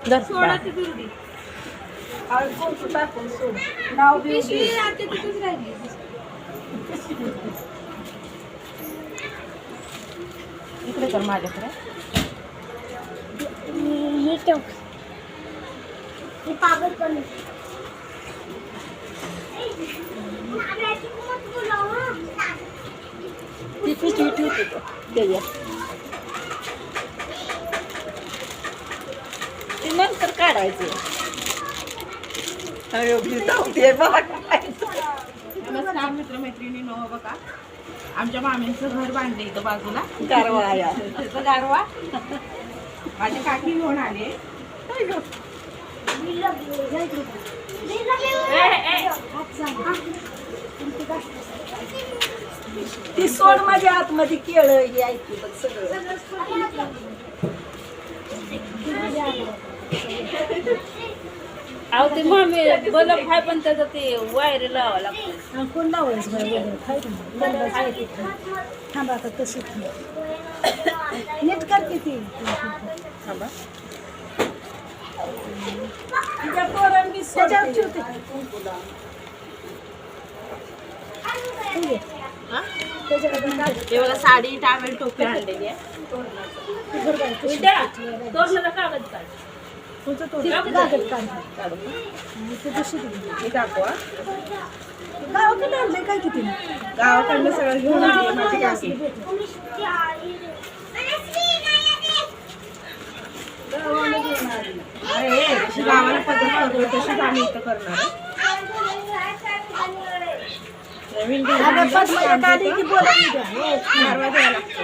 धर सोडा ती दुर्डी टाकून सोड नाव बी पिशवी आते तिथेच राहिली इकडे कर माझ्याकडे हे ठेव हे कागद पण ती पिशवी ठेवते त्याच्या ती नंतर काढायची नमस्कार मित्रमैत्रिणींनो बघा आमच्या मामींचं घर बांधले इथं बाजूला गारवा या त्याचं गारवा माझे काकी घेऊन आले ती सोड माझ्या आतमध्ये केळ ही ऐकली बघ सगळं अहो ते मामी बलब आहे पण त्याचं ते वायर लावावं लागतं कोण लावायचं थांबा आता तशी नीट करते ती थांबा तिच्या पोरांनी त्याच्यावर ठेवते हा त्याच्याकडे हे बघा साडी टावेल टोपी आणलेली आहे तोरणाचा कागद काढ कागद काढ काढू ते दुसरी हे दाखवा गावाकडे आणलंय काय किती गावाकडनं सगळं घेऊन आली माझी काकी अरे जशी गावाला पद्धत करतो तशीच आम्ही इथं करणार आहे. नवीन अगं पद्माला आली की बोलावून द्या गारवा द्यायला लागतो.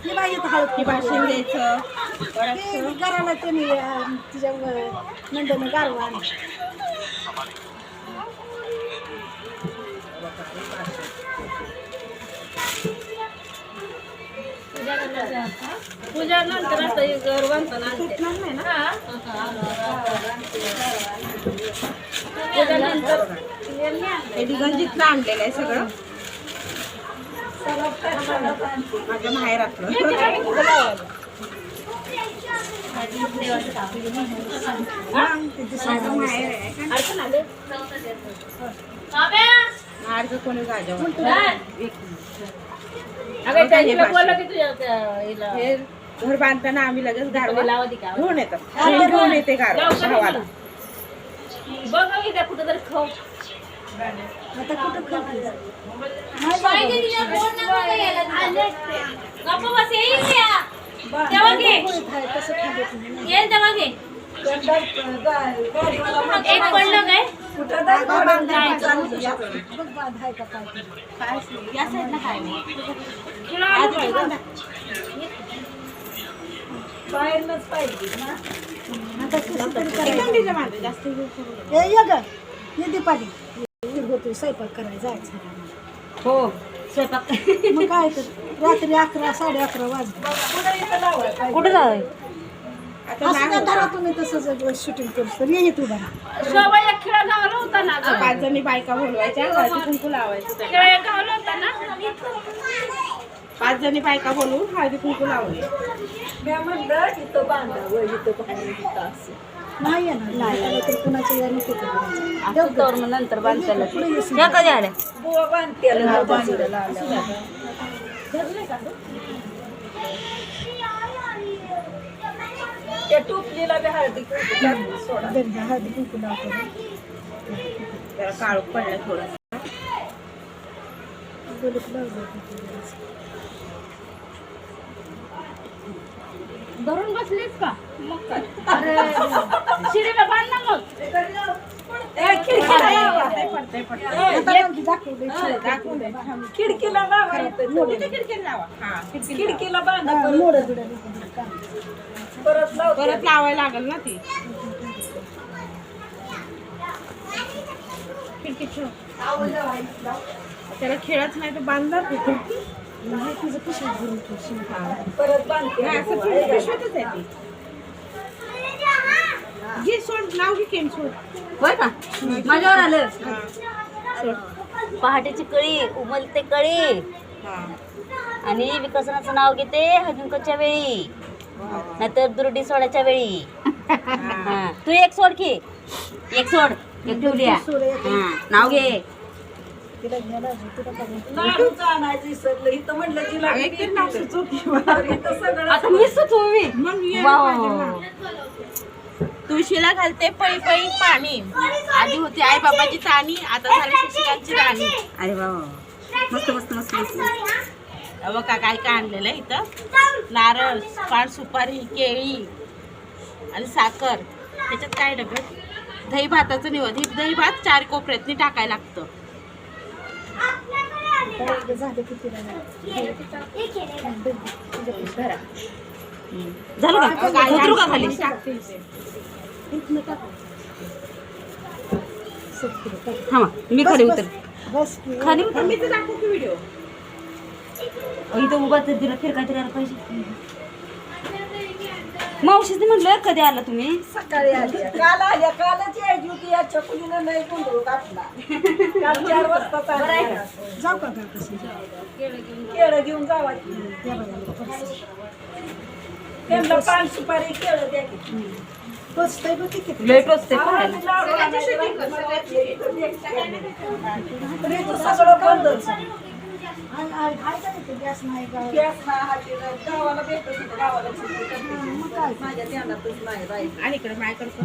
ही बाई इथं हळद ही भाषण द्यायचं परत ते घराला त्यांनी तिच्या नंदनं गारवा आणला पूजा नंतर आता हे घर बांधताना सुटणार नाही ना पूजा नंतर हे डिगंजीतलं आणलेलं आहे सगळं माझ्या माहेरातलं माझं माहेर आहे माहेरचं कोणी गाजा अगं त्याला बोलला की तुझ्या हिला हे घर बांधताना आम्ही लगेच गारवा लावती का घेऊन येतात घेऊन येते गारवा गावाला बघ की त्या कुठं तरी खाऊ आता कुठं करते तसं खात नाही कुठं बघ बांध आहे का काय या साईडला काय नाही बाहेरनंच पाहिजे ना आता कसं तरी करायचं थंडीच्या मागे जास्त use करू नका. ए ये ग ये दीपाली होतो स्वयंपाक करायला जायचं हो स्वयंपाक मग काय तर रात्री 11 11:30 वाजले कुठं जाऊ आता असं नाही का होत. धरा तुम्ही तसंच शूटिंग करू तर ये तू बघा शोभा एक खेळा गावला होता ना ग. 5 जणी बायका बोलवायच्या हळदी कुंकू लावायचं त्याला. खेळा गावला होता ना 5 जणी बायका बोलवून हळदी कुंकू लावले मी म्हणलं इथं बांधावं इथं बांधावं असं नाही येणार नाही तर कुणाच्या या नको असं तर मग नंतर बांधताना या कधी आल्या बुवा बांधते त्या टोपलीला बी हळदी कुंकू सोडा हळदी कुंकू लावतो जरा काळोख पडला थोडा धरून बसलीस का मग काय अरे शिरीला बांध ना मग खिडकीला लावा खिडकीला लावा हा खिडकीला बांधा परत लावते परत लावायला लागल ना ती खिडकी ठेव त्याला खेळच नाही तर बांधणार कुठे नाही तिचं पिशवीत भरून ठेवशील. परत बांधते नाही असं पूर्ण पिशवीतच आहे ती घे सोड नाव घे केम सोड होय का माझ्यावर आलं हा सोड पहाटेची कळी उमलते कळी हा आणि विकसनाचं नाव घेते हजूनच्या वेळी नाहीतर दुर्डी सोडायच्या वेळी. हा तू एक सोड की एक सोड एक ठेवली नाव घे. तिला घ्यायला तिला लाडूच आणायचं विसरलं इथं म्हणलं तिला एकतरी नाव सुचवते. इथं सगळं आता मी सुचवी. मग ये वा. माझ्या नाव. तुळशीला घालते पळी पळी पाणी. आधी होती आई बाबाची चाणी, आता झाली शिक्षकांची राणी. अरे वा मस्त मस्त मस्त मस्त. बघा काय काय आणलेलं आहे इथं. नारळ, पान सुपारी, केळी आणि साखर. त्याच्यात काय डब्यात दही भाताचं निवड. ही दही भात 4 कोपऱ्यातनी टाकायला लागतं. झालं की तिला झालं का उतरू का खाली. हा मी खाली उतर. बस की खाली उतर. मी तर दाखवू की व्हिडिओ. इथं उभा तर तिला फिर काहीतरी आलं पाहिजे. मावशीने म्हटलं कधी आला तुम्ही. सकाळी आल्या काल आल्या कालच यायची होती या चकुलीनं नाही गोंधळ घातला काल 4 वाजता आल्या. जाऊ का केळं घेऊन जावा की. त्यांना पान सुपारी केळं द्या की. पोचतंय बघ किती लेट असते सगळं बंदच गॅस नाही गावाला भेटत गावाला माझ्या ध्यानातच नाही राहील. आणि इकडे माझ्याकडे पण.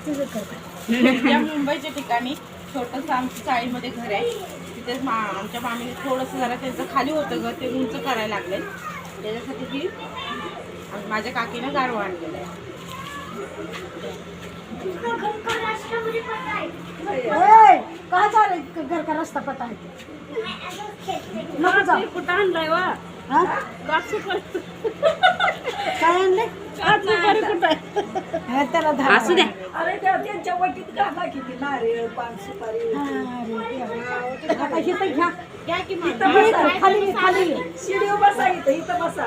तुझं कर या मुंबईच्या ठिकाणी छोटंसं आमच्या चाळीमध्ये घर आहे. तिथे आमच्या मामीने थोडंसं जरा त्यांचं खाली होतं घर, ते उंच करायला लागले. त्याच्यासाठी ती माझ्या काकीनं गारवा आणलेला आहे. काय चालेल घर का रस्ता पता आहे नको जाऊ. कुठं आणलाय वा हा? काय आणले त्याला धार असू द्या. अरे त्यांच्या वटीत घाला किती नारळ पान सुपारी. आता इथं घ्या इथं बसा. खाली खाली शिडीवर बसा इथं इथं बसा.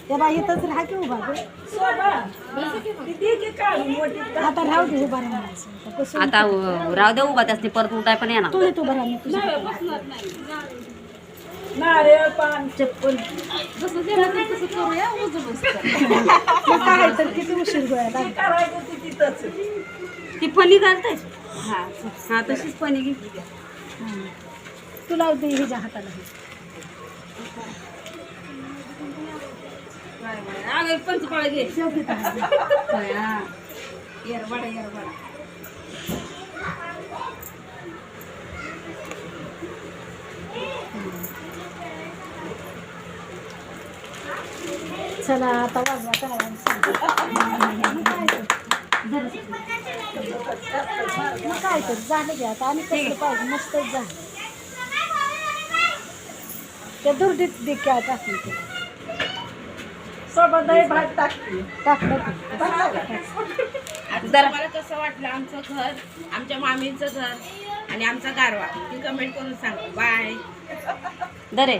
त्याला इथंच राहा की उभा आता राहू दे उभा राहायचं. आता राहू द्या उभा त्यासनी परत उठाय पण येणार. तू येतो उभा राहा नारळ पान चप्पल काय तर किती उशीर गोळ्या करायचं तिथंच. ती फणी घालताय. हा हा तशीच फणी घे. तुला दे हिच्या हाताला पंचपाळ घे. शेवटी येरबडा येरबडा. चला आता वाजवा काय काय तर झालं घ्या आता आणि कसं पाहिजे मस्तच झालं. त्या दुर्डीत देखील टाकली ते सोबत भात टाकली टाकलं आता तुम्हाला कसं वाटलं आमचं घर, आमच्या मामीचं घर आणि आमचा गारवा, ती कमेंट करून सांगा. बाय. दरे